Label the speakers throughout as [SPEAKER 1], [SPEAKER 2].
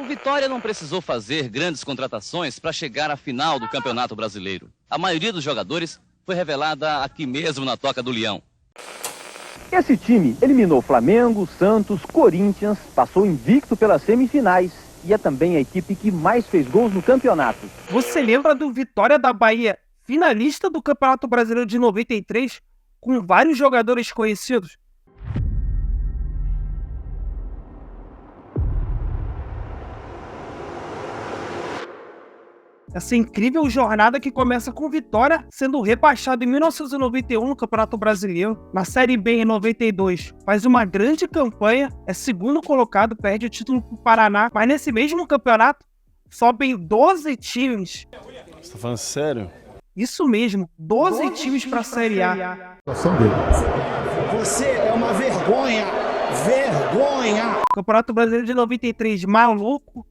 [SPEAKER 1] Vitória não precisou fazer grandes contratações para chegar à final do Campeonato Brasileiro. A maioria dos jogadores foi revelada aqui mesmo na Toca do Leão.
[SPEAKER 2] Esse time eliminou Flamengo, Santos, Corinthians, passou invicto pelas semifinais e é também a equipe que mais fez gols no campeonato.
[SPEAKER 3] Você lembra do Vitória da Bahia, finalista do Campeonato Brasileiro de 93, com vários jogadores conhecidos? Essa incrível jornada que começa com Vitória sendo rebaixado em 1991 no Campeonato Brasileiro, na Série B em 92. Faz uma grande campanha, é segundo colocado, perde o título para o Paraná, mas nesse mesmo campeonato sobem 12 times.
[SPEAKER 4] Você tá falando sério?
[SPEAKER 3] Isso mesmo, 12 times para a Série A.
[SPEAKER 5] Você é uma vergonha! Vergonha!
[SPEAKER 3] Campeonato Brasileiro de 93, maluco,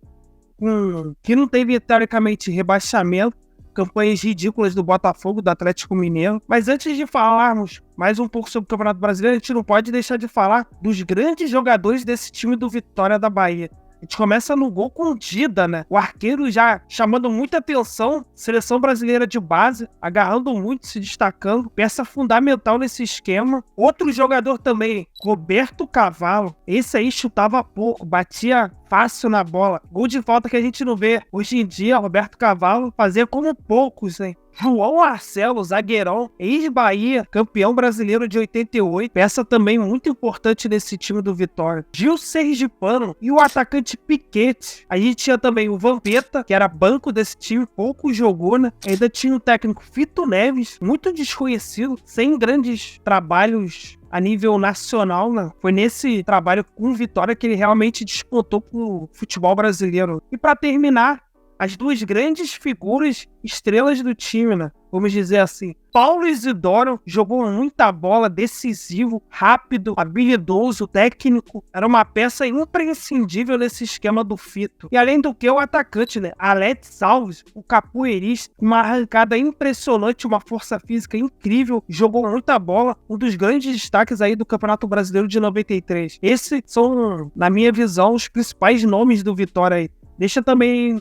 [SPEAKER 3] que não teve, teoricamente, rebaixamento, campanhas ridículas do Botafogo, do Atlético Mineiro. Mas antes de falarmos mais um pouco sobre o Campeonato Brasileiro, a gente não pode deixar de falar dos grandes jogadores desse time do Vitória da Bahia. A gente começa no gol com o Dida, né? O arqueiro já chamando muita atenção, seleção brasileira de base, agarrando muito, se destacando, peça fundamental nesse esquema. Outro jogador também, Roberto Cavalo. Esse aí chutava pouco, batia fácil na bola. Gol de falta que a gente não vê hoje em dia, Roberto Cavalo fazia como poucos, hein? João Marcelo, zagueirão, ex-Bahia, campeão brasileiro de 88, peça também muito importante nesse time do Vitória. Gil Sergipano e o atacante Piquete. A gente tinha também o Vampeta, que era banco desse time, pouco jogou, né? Ainda tinha o técnico Fito Neves, muito desconhecido, sem grandes trabalhos a nível nacional, né? Foi nesse trabalho com Vitória que ele realmente despontou pro futebol brasileiro. E para terminar, as duas grandes figuras, estrelas do time, né? Vamos dizer assim. Paulo Isidoro jogou muita bola, decisivo, rápido, habilidoso, técnico. Era uma peça imprescindível nesse esquema do Fito. E além do que, o atacante, né? Alex Alves, o capoeirista, uma arrancada impressionante, uma força física incrível, jogou muita bola. Um dos grandes destaques aí do Campeonato Brasileiro de 93. Esses são, na minha visão, os principais nomes do Vitória aí. Deixa também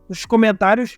[SPEAKER 3] nos comentários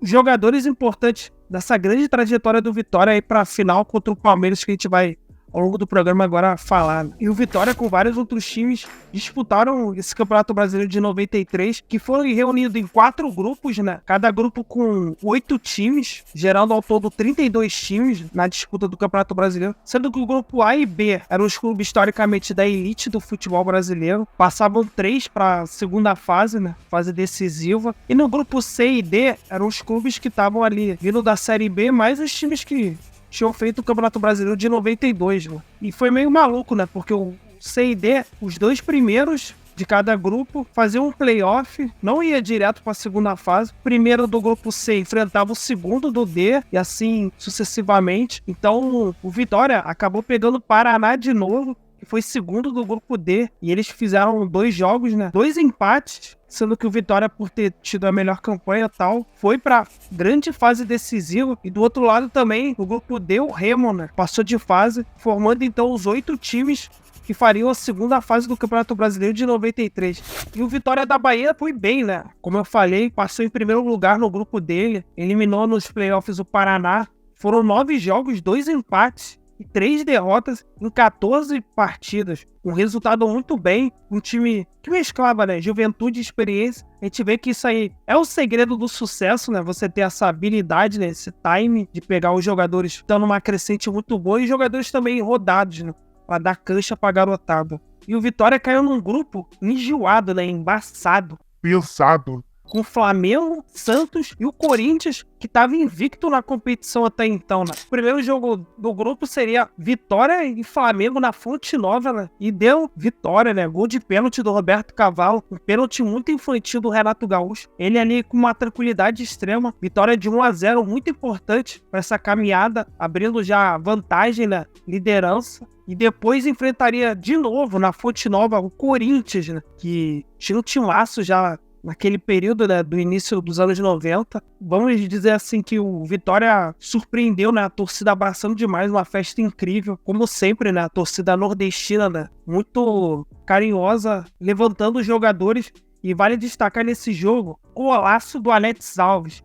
[SPEAKER 3] jogadores importantes dessa grande trajetória do Vitória aí para a final contra o Palmeiras, que a gente vai ao longo do programa agora falar. E o Vitória com vários outros times disputaram esse Campeonato Brasileiro de 93, que foram reunidos em 4 grupos, né? Cada grupo com 8 times, gerando ao todo 32 times na disputa do Campeonato Brasileiro, sendo que o grupo A e B eram os clubes historicamente da elite do futebol brasileiro, passavam 3 para a segunda fase, né? Fase decisiva. E no grupo C e D eram os clubes que estavam ali vindo da Série B, mais os times que tinham feito o Campeonato Brasileiro de 92, né? E foi meio maluco, né? Porque o C e D, os 2 primeiros de cada grupo, faziam um playoff, não ia direto para a segunda fase. O primeiro do grupo C enfrentava o segundo do D, e assim sucessivamente. Então o Vitória acabou pegando o Paraná de novo, que foi segundo do grupo D, e eles fizeram 2 jogos, né? 2 empates, sendo que o Vitória, por ter tido a melhor campanha e tal, foi pra grande fase decisiva. E do outro lado também, no grupo D, o Remo, né? Passou de fase, formando então os 8 times que fariam a segunda fase do Campeonato Brasileiro de 93. E o Vitória da Bahia foi bem, né? Como eu falei, passou em primeiro lugar no grupo dele, eliminou nos playoffs o Paraná. Foram 9 jogos, 2 empates e 3 derrotas em 14 partidas. Um resultado muito bem, um time que mesclava, né, juventude e experiência. A gente vê que isso aí é o segredo do sucesso, né? Você ter essa habilidade, né, esse time de pegar os jogadores dando uma crescente muito boa e jogadores também rodados, né, para dar cancha pra garotada. E o Vitória caiu num grupo enjoado, né, embaçado.
[SPEAKER 6] Pensado.
[SPEAKER 3] Com o Flamengo, Santos e o Corinthians, que estava invicto na competição até então, né? O primeiro jogo do grupo seria Vitória e Flamengo na Fonte Nova, né? E deu vitória, né? Gol de pênalti do Roberto Cavalo, um pênalti muito infantil do Renato Gaúcho. Ele ali com uma tranquilidade extrema, vitória de 1-0, muito importante para essa caminhada, abrindo já vantagem na liderança. E depois enfrentaria de novo na Fonte Nova o Corinthians, né? Que tinha um timaço já naquele período, né, do início dos anos 90. Vamos dizer assim que o Vitória surpreendeu, né, a torcida abraçando demais, uma festa incrível, como sempre, né, a torcida nordestina, né, muito carinhosa, levantando os jogadores E vale destacar nesse jogo o golaço do Alex Alves.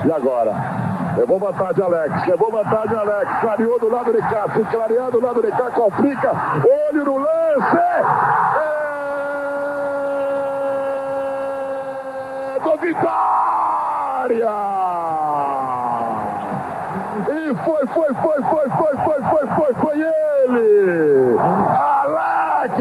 [SPEAKER 4] E agora? Levou vantagem Alex, clareou do lado de cá, se clareando do lado de cá, complica, olho no lance! Do Vitória! E foi ele! Alex!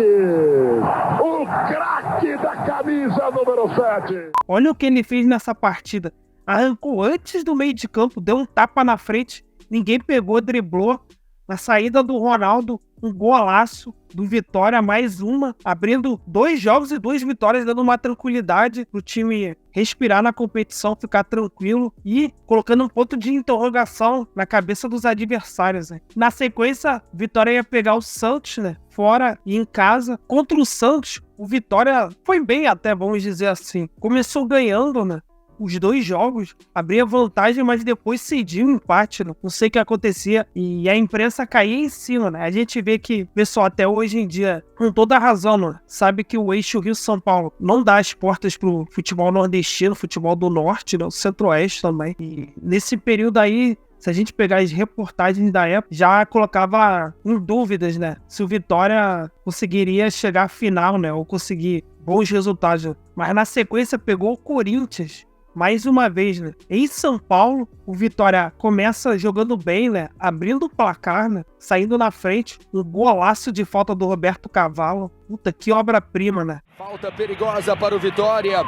[SPEAKER 4] O craque da camisa número 7!
[SPEAKER 3] Olha o que ele fez nessa partida. Arrancou antes do meio de campo, deu um tapa na frente, ninguém pegou, driblou. Na saída do Ronaldo, um golaço do Vitória, mais uma, abrindo 2 jogos e 2 vitórias, dando uma tranquilidade pro time respirar na competição, ficar tranquilo e colocando um ponto de interrogação na cabeça dos adversários, né? Na sequência, Vitória ia pegar o Santos, né? Fora e em casa. Contra o Santos, o Vitória foi bem até, vamos dizer assim. Começou ganhando, né? Os 2 jogos, abria vantagem, mas depois cediu o empate, né? Não sei o que acontecia, e a imprensa caía em cima, né? A gente vê que o pessoal até hoje em dia, com toda a razão, né? Sabe que o eixo Rio-São Paulo não dá as portas pro futebol nordestino, futebol do norte, né? O centro-oeste também. E nesse período aí, se a gente pegar as reportagens da época, já colocava em dúvidas, né? Se o Vitória conseguiria chegar à final, né? Ou conseguir bons resultados. Mas na sequência pegou o Corinthians. Mais uma vez, né? Em São Paulo, o Vitória começa jogando bem, né? Abrindo o placar, né? Saindo na frente. Um golaço de falta do Roberto Cavalo. Puta, que obra-prima, né?
[SPEAKER 6] Falta perigosa para o Vitória.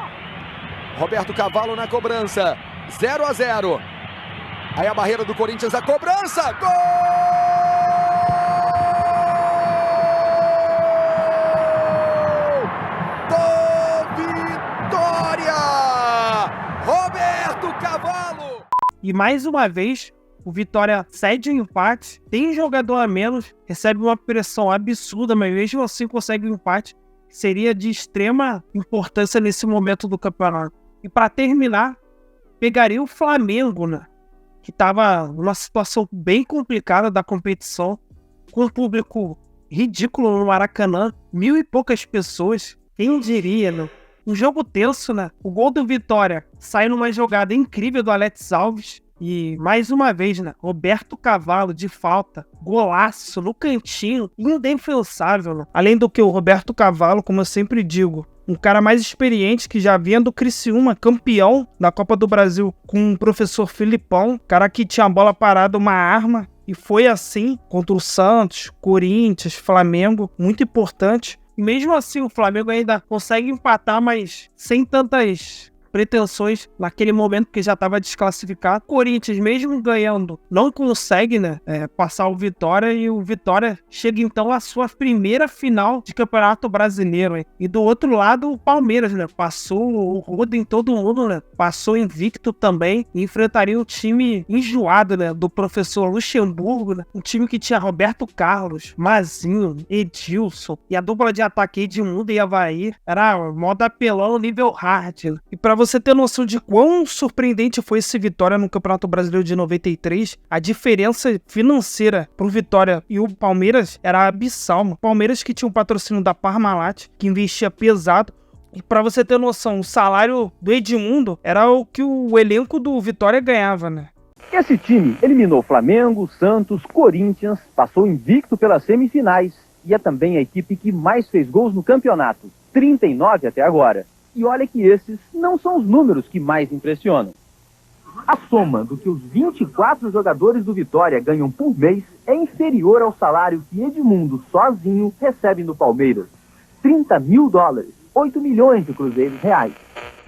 [SPEAKER 6] Roberto Cavalo na cobrança. 0-0. Aí a barreira do Corinthians, a cobrança. Gol! Roberto Cavalo!
[SPEAKER 3] E mais uma vez, o Vitória cede o empate, tem jogador a menos, recebe uma pressão absurda, mas mesmo assim consegue um empate, que seria de extrema importância nesse momento do campeonato. E para terminar, pegaria o Flamengo, né? Que estava numa situação bem complicada da competição, com um público ridículo no Maracanã, 1.000 e poucas pessoas, quem diria, né? Um jogo tenso, né? O gol do Vitória sai numa jogada incrível do Alex Alves. E, mais uma vez, né? Roberto Cavalo, de falta. Golaço no cantinho. Indefensável, né? Além do que o Roberto Cavalo, como eu sempre digo, um cara mais experiente que já vinha do Criciúma, campeão da Copa do Brasil com o professor Filipão. Cara que tinha a bola parada, uma arma. E foi assim contra o Santos, Corinthians, Flamengo. Muito importante. Mesmo assim, o Flamengo ainda consegue empatar, mas sem tantas pretensões naquele momento, que já estava desclassificado. O Corinthians, mesmo ganhando, não consegue, né, passar o Vitória, e o Vitória chega então à sua primeira final de Campeonato Brasileiro, hein? E do outro lado, o Palmeiras, né, passou o rodo em todo mundo, né, passou invicto também, e enfrentaria um time enjoado, né, do professor Luxemburgo, né, um time que tinha Roberto Carlos, Mazinho, Edilson, e a dupla de ataque Edmundo e Avaí era modo apelão nível hard, né? E para você ter noção de quão surpreendente foi esse Vitória no Campeonato Brasileiro de 93, a diferença financeira pro Vitória e o Palmeiras era abissal. O Palmeiras, que tinha um patrocínio da Parmalat, que investia pesado. E para você ter noção, o salário do Edmundo era o que o elenco do Vitória ganhava, né?
[SPEAKER 2] Esse time eliminou Flamengo, Santos, Corinthians, passou invicto pelas semifinais e é também a equipe que mais fez gols no campeonato, 39 até agora. E olha que esses não são os números que mais impressionam. A soma do que os 24 jogadores do Vitória ganham por mês é inferior ao salário que Edmundo sozinho recebe no Palmeiras. $30 mil, 8 milhões de cruzeiros reais.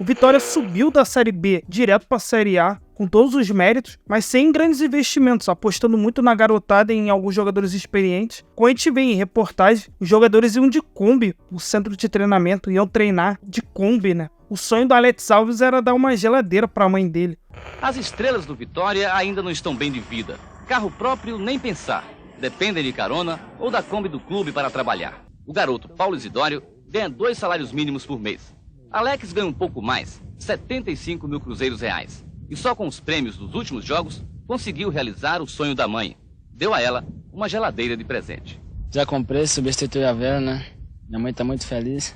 [SPEAKER 3] O Vitória subiu da Série B direto para a Série A, com todos os méritos, mas sem grandes investimentos, apostando muito na garotada e em alguns jogadores experientes. Como a gente vê em reportagem, os jogadores iam de Kombi, o centro de treinamento, iam treinar de Kombi, né? O sonho do Alex Alves era dar uma geladeira para a mãe dele.
[SPEAKER 1] As estrelas do Vitória ainda não estão bem de vida. Carro próprio nem pensar. Dependem de carona ou da Kombi do clube para trabalhar. O garoto Paulo Isidório ganha 2 salários mínimos por mês. Alex ganha um pouco mais, 75 mil cruzeiros reais. E só com os prêmios dos últimos jogos, conseguiu realizar o sonho da mãe. Deu a ela uma geladeira de presente.
[SPEAKER 7] Já comprei, substituí a vela, né? Minha mãe tá muito feliz.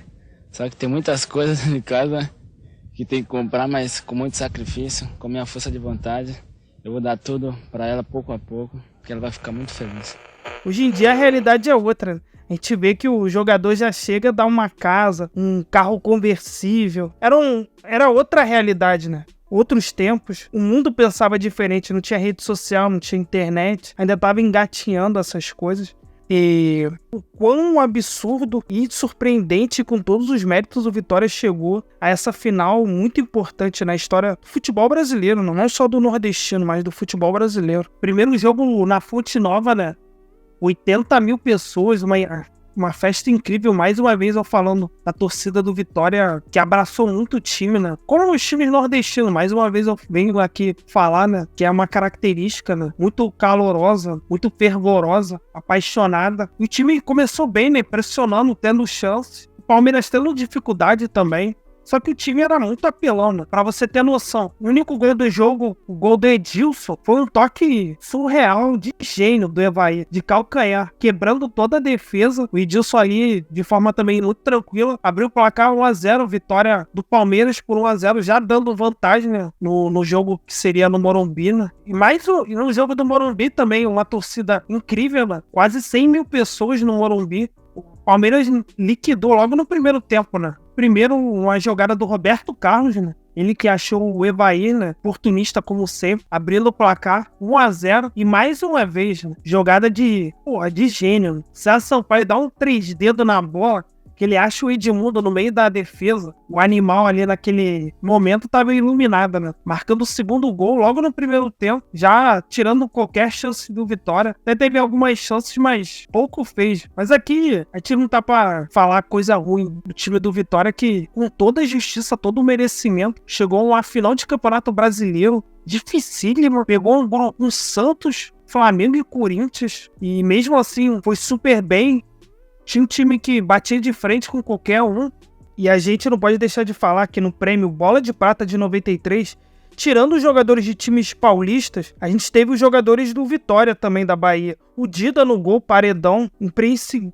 [SPEAKER 7] Só que tem muitas coisas em casa que tem que comprar, mas com muito sacrifício, com minha força de vontade. Eu vou dar tudo para ela pouco a pouco, que ela vai ficar muito feliz.
[SPEAKER 3] Hoje em dia a realidade é outra. A gente vê que o jogador já chega a dar uma casa, um carro conversível. Era outra realidade, né? Outros tempos, o mundo pensava diferente, não tinha rede social, não tinha internet, ainda estava engatinhando essas coisas. E o quão absurdo e surpreendente, com todos os méritos, o Vitória chegou a essa final muito importante na história do futebol brasileiro, não só do nordestino, mas do futebol brasileiro. Primeiro jogo na Fonte Nova, né? 80 mil pessoas, uma festa incrível. Mais uma vez eu falando da torcida do Vitória, que abraçou muito o time, né? Como os times nordestinos, mais uma vez eu venho aqui falar, né? Que é uma característica, né? Muito calorosa, muito fervorosa, apaixonada. E o time começou bem, né? Pressionando, tendo chance. O Palmeiras tendo dificuldade também. Só que o time era muito apelão, né? Pra você ter noção, o único gol do jogo, o gol do Edilson, foi um toque surreal de gênio do Evaí, de calcanhar, quebrando toda a defesa. O Edilson ali, de forma também muito tranquila, abriu o placar 1-0, vitória do Palmeiras por 1-0, já dando vantagem, né? No jogo que seria no Morumbi, né? E mais no jogo do Morumbi também, uma torcida incrível, né? Quase 100 mil pessoas no Morumbi. O Palmeiras liquidou logo no primeiro tempo, né? Primeiro, uma jogada do Roberto Carlos, né? Ele que achou o Evaí, né? Oportunista como sempre, abrindo o placar 1-0. E mais uma vez, né? Jogada de gênio. César Sampaio dá um 3 dedos na bola, que ele acha o Edmundo no meio da defesa. O animal ali naquele momento estava iluminado, né? Marcando o segundo gol logo no primeiro tempo, já tirando qualquer chance do Vitória. Até teve algumas chances, mas pouco fez. Mas aqui a gente não tá pra falar coisa ruim do time do Vitória, que com toda a justiça, todo o merecimento, chegou a uma final de Campeonato Brasileiro dificílimo, pegou um Santos, Flamengo e Corinthians, e mesmo assim foi super bem. Tinha um time que batia de frente com qualquer um. E a gente não pode deixar de falar que no prêmio Bola de Prata de 93, tirando os jogadores de times paulistas, a gente teve os jogadores do Vitória também da Bahia. O Dida no gol, Paredão,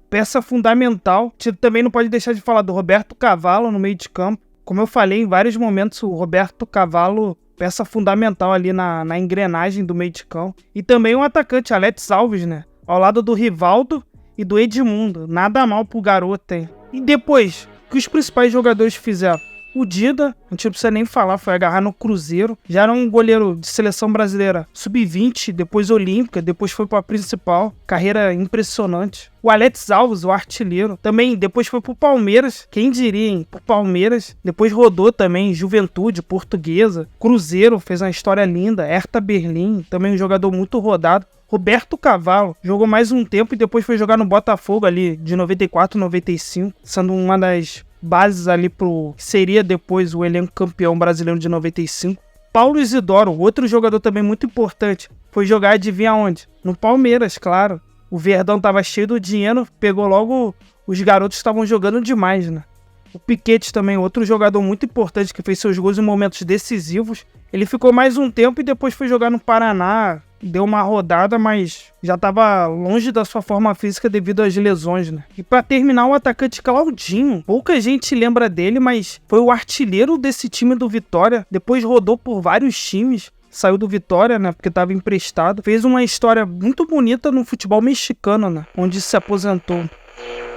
[SPEAKER 3] peça fundamental. A gente também não pode deixar de falar do Roberto Cavalo no meio de campo. Como eu falei em vários momentos, o Roberto Cavalo, peça fundamental ali na engrenagem do meio de campo. E também o atacante Alex Alves, né? Ao lado do Rivaldo e do Edmundo. Nada mal pro garoto, hein? E depois, o que os principais jogadores fizeram? O Dida, a gente não precisa nem falar, foi agarrar no Cruzeiro. Já era um goleiro de seleção brasileira sub-20, depois olímpica, depois foi pra principal. Carreira impressionante. O Alex Alves, o artilheiro, também depois foi pro Palmeiras. Quem diria, hein? Pro Palmeiras. Depois rodou também Juventude, Portuguesa. Cruzeiro, fez uma história linda. Hertha Berlim, também um jogador muito rodado. Roberto Cavalo jogou mais um tempo e depois foi jogar no Botafogo ali de 94, 95, sendo uma das bases ali pro que seria depois o elenco campeão brasileiro de 95. Paulo Isidoro, outro jogador também muito importante, foi jogar, adivinha onde? No Palmeiras, claro. O Verdão tava cheio do dinheiro, pegou logo os garotos que estavam jogando demais, né? O Piquete também, outro jogador muito importante que fez seus gols em momentos decisivos. Ele ficou mais um tempo e depois foi jogar no Paraná. Deu uma rodada, mas já estava longe da sua forma física devido às lesões, né? E para terminar, o atacante Claudinho. Pouca gente lembra dele, mas foi o artilheiro desse time do Vitória. Depois rodou por vários times. Saiu do Vitória, né? Porque estava emprestado. Fez uma história muito bonita no futebol mexicano, né? Onde se aposentou.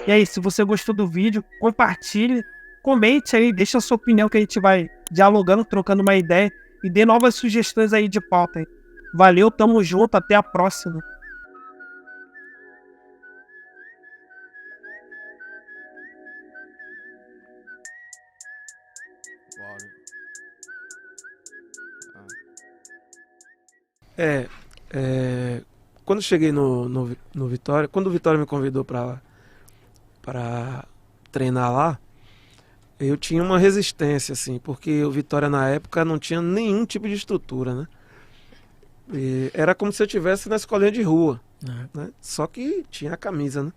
[SPEAKER 3] E aí, se você gostou do vídeo, compartilhe. Comente aí, deixa a sua opinião que a gente vai dialogando, trocando uma ideia. E dê novas sugestões aí de pauta aí. Valeu, tamo junto, até a próxima.
[SPEAKER 8] Quando cheguei no Vitória, quando o Vitória me convidou para treinar lá, eu tinha uma resistência, assim, porque o Vitória na época não tinha nenhum tipo de estrutura, né? E era como se eu estivesse na escolinha de rua, né? Só que tinha a camisa, né?